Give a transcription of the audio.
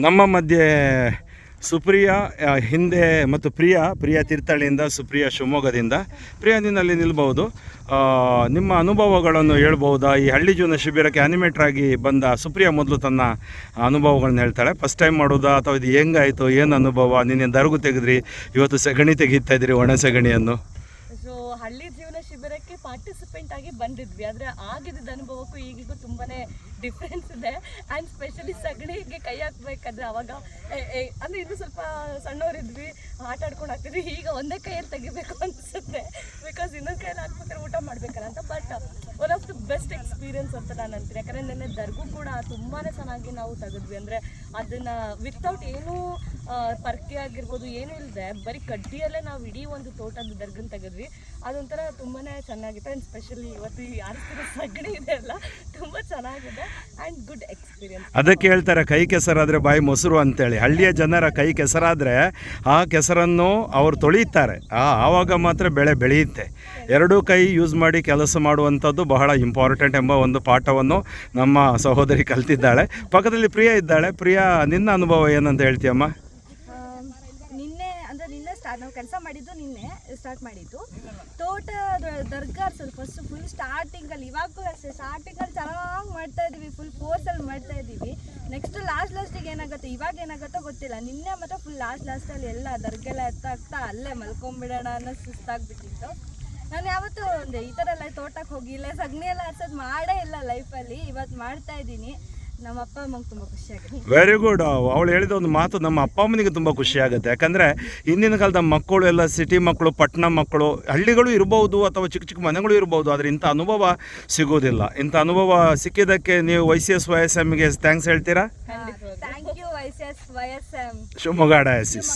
ನಮ್ಮ ಮಧ್ಯೆ ಸುಪ್ರಿಯಾ ಹಿಂದೆ ಮತ್ತು ಪ್ರಿಯಾ ತೀರ್ಥಹಳ್ಳಿಯಿಂದ, ಸುಪ್ರಿಯಾ ಶಿವಮೊಗ್ಗದಿಂದ. ಪ್ರಿಯಾ, ನೀನಲ್ಲಿ ನಿಲ್ಬಹುದು. ನಿಮ್ಮ ಅನುಭವಗಳನ್ನು ಹೇಳ್ಬೋದಾ? ಈ ಹಳ್ಳಿ ಜೀವನ ಶಿಬಿರಕ್ಕೆ ಆ್ಯನಿಮೇಟ್ರಾಗಿ ಬಂದ ಸುಪ್ರಿಯಾ ಮೊದಲು ತನ್ನ ಅನುಭವಗಳನ್ನ ಹೇಳ್ತಾಳೆ. ಫಸ್ಟ್ ಟೈಮ್ ಮಾಡೋದಾ ಅಥವಾ ಇದು ಹೆಂಗಾಯಿತು, ಏನು ಅನುಭವ? ನಿನ್ನೆ ದರ್ಗು ತೆಗೆದ್ರಿ, ಇವತ್ತು ಸಗಣಿ ತೆಗಿತಾ ಇದ್ದೀರಿ, ಒಣ ಸಗಣಿಯನ್ನು. ಸೊ ಹಳ್ಳಿ ಜೀವನ ಶಿಬಿರಕ್ಕೆ ಪಾರ್ಟಿಸಿಪೆಂಟ್ ಆಗಿ ಬಂದಿದ್ವಿ, ಆದರೆ ಆಗಿದ್ದ ಅನುಭವಕ್ಕೂ ಈಗಿಗೂ ತುಂಬಾ ಡಿಫ್ರೆನ್ಸ್ ಇದೆ. ಆ್ಯಂಡ್ ಸ್ಪೆಷಲಿ ಸಗಣಿಗೆ ಕೈ ಹಾಕ್ಬೇಕಾದ್ರೆ ಅವಾಗ ಅಂದರೆ ಇನ್ನೂ ಸ್ವಲ್ಪ ಸಣ್ಣವರಿದ್ವಿ, ಆಟ ಆಡ್ಕೊಂಡು ಹಾಕ್ತಿದ್ವಿ. ಈಗ ಒಂದೇ ಕೈಯಲ್ಲಿ ತೆಗಿಬೇಕು ಅನಿಸುತ್ತೆ, ಬಿಕಾಸ್ ಇನ್ನೊಂದು ಕೈಯಲ್ಲಿ ಹಾಕ್ಬೇಕಾದ್ರೆ ಊಟ ಮಾಡ್ಬೇಕಲ್ಲ ಅಂತ. But one of the best experience ಅಂತ ನಾನು ಅಂತೀನಿ. ಯಾಕಂದರೆ ನೆನ್ನೆ ದರ್ಗೂ ಕೂಡ ತುಂಬಾ ಚೆನ್ನಾಗಿ ನಾವು ತೆಗೆದ್ವಿ. ಅಂದರೆ ಅದನ್ನು ವಿತೌಟ್ ಏನೂ ಪರ್ಕೆ ಆಗಿರ್ಬೋದು ಏನೂ ಇಲ್ಲದೆ ಬರೀ ಕಡ್ಡಿಯಲ್ಲೇ ನಾವು ಇಡೀ ಒಂದು ತೋಟದ ದರ್ಗನ ತೆಗೆದ್ವಿ. ಅದೊಂಥರ ತುಂಬಾ ಚೆನ್ನಾಗಿತ್ತು. ಆ್ಯಂಡ್ ಸ್ಪೆಷಲಿ ಇವತ್ತು ಈ ಆರಿಸ್ತಿರೋ ಸಗಣಿ ಇದೆ ಅಲ್ಲ, ತುಂಬ ಚೆನ್ನಾಗಿದೆ ಆ್ಯಂಡ್ ಗುಡ್ ಎಕ್ಸ್ಪೀರಿಯನ್ಸ್. ಅದಕ್ಕೆ ಹೇಳ್ತಾರೆ ಕೈ ಕೆಸರಾದರೆ ಬಾಯಿ ಮೊಸರು ಅಂತೇಳಿ. ಹಳ್ಳಿಯ ಜನರ ಕೈ ಕೆಸರಾದರೆ ಆ ಕೆಸರನ್ನು ಅವರು ತೊಳೆಯುತ್ತಾರೆ, ಆವಾಗ ಮಾತ್ರ ಬೆಳೆ ಬೆಳೆಯುತ್ತೆ. ಎರಡೂ ಕೈ ಯೂಸ್ ಮಾಡಿ ಕೆಲಸ ಮಾಡುವಂಥದ್ದು ಬಹಳ ಇಂಪಾರ್ಟೆಂಟ್ ಎಂಬ ಒಂದು ಪಾಠವನ್ನು ನಮ್ಮ ಸಹೋದರಿ ಕಲ್ತಿದ್ದಾಳೆ. ಪಕ್ಕದಲ್ಲಿ ಪ್ರಿಯಾ ಇದ್ದಾಳೆ. ಪ್ರಿಯಾ, ನಿನ್ನ ಅನುಭವ ಏನಂತ ಹೇಳ್ತೀಯಮ್ಮ? ನಾವು ಕೆಲಸ ಮಾಡಿದ್ದು ನಿನ್ನೆ ಸ್ಟಾರ್ಟ್ ಮಾಡಿದ್ದು. ತೋಟ ದರ್ಗಾ ಫಸ್ಟ್ ಫುಲ್ ಸ್ಟಾರ್ಟಿಂಗಲ್ಲಿ, ಇವಾಗೂ ಅಷ್ಟೇ ಸ್ಟಾರ್ಟಿಂಗಲ್ಲಿ ಚೆನ್ನಾಗಿ ಮಾಡ್ತಾ ಇದ್ದೀವಿ, ಫುಲ್ ಫೋರ್ಸಲ್ಲಿ ಮಾಡ್ತಾ ಇದ್ದೀವಿ. ನೆಕ್ಸ್ಟ್ ಲಾಸ್ಟಿಗೆ ಏನಾಗುತ್ತೆ, ಇವಾಗ ಏನಾಗುತ್ತೋ ಗೊತ್ತಿಲ್ಲ. ನಿನ್ನೆ ಮಾತ್ರ ಫುಲ್ ಲಾಸ್ಟಲ್ಲಿ ಎಲ್ಲ ದರ್ಗೆಲ್ಲ ಎತ್ತಾಗ್ತಾ ಅಲ್ಲೇ ಮಲ್ಕೊಂಬಿಡೋಣ ಅನ್ನೋ ಸುಸ್ತಾಗ್ಬಿಟ್ಟಿತ್ತು. ನಾನು ಯಾವತ್ತೂ ಒಂದು ಈ ಥರ ಎಲ್ಲ ತೋಟಕ್ಕೆ ಹೋಗಿಲ್ಲ, ಸಗಣಿ ಎಲ್ಲ ಹರ್ಸೋದು ಮಾಡೇ ಇಲ್ಲ ಲೈಫಲ್ಲಿ. ಇವತ್ತು ಮಾಡ್ತಾ ಇದ್ದೀನಿ. ನಮ್ಮ ಅಪ್ಪ ಅಮ್ಮಂಗೆ ತುಂಬ ಖುಷಿಯಾಗುತ್ತೆ. Very good. ಅವಳು ಹೇಳಿದ ಒಂದು ಮಾತು ನಮ್ಮ ಅಪ್ಪ ಅಮ್ಮನಿಗೆ ತುಂಬ ಖುಷಿಯಾಗುತ್ತೆ. ಯಾಕಂದರೆ ಇಂದಿನ ಕಾಲದ ಮಕ್ಕಳು ಎಲ್ಲ ಸಿಟಿ ಮಕ್ಕಳು, ಪಟ್ಟಣ ಮಕ್ಕಳು, ಹಳ್ಳಿಗಳು ಇರ್ಬೋದು ಅಥವಾ ಚಿಕ್ಕ ಚಿಕ್ಕ ಮನೆಗಳು ಇರ್ಬೋದು, ಆದರೆ ಇಂಥ ಅನುಭವ ಸಿಗೋದಿಲ್ಲ. ಇಂಥ ಅನುಭವ ಸಿಕ್ಕಿದ್ದಕ್ಕೆ ನೀವು YCS YSMಗೆ ಥ್ಯಾಂಕ್ಸ್ ಹೇಳ್ತೀರಾ? Thank you YCS YSM Shivamogga diocese.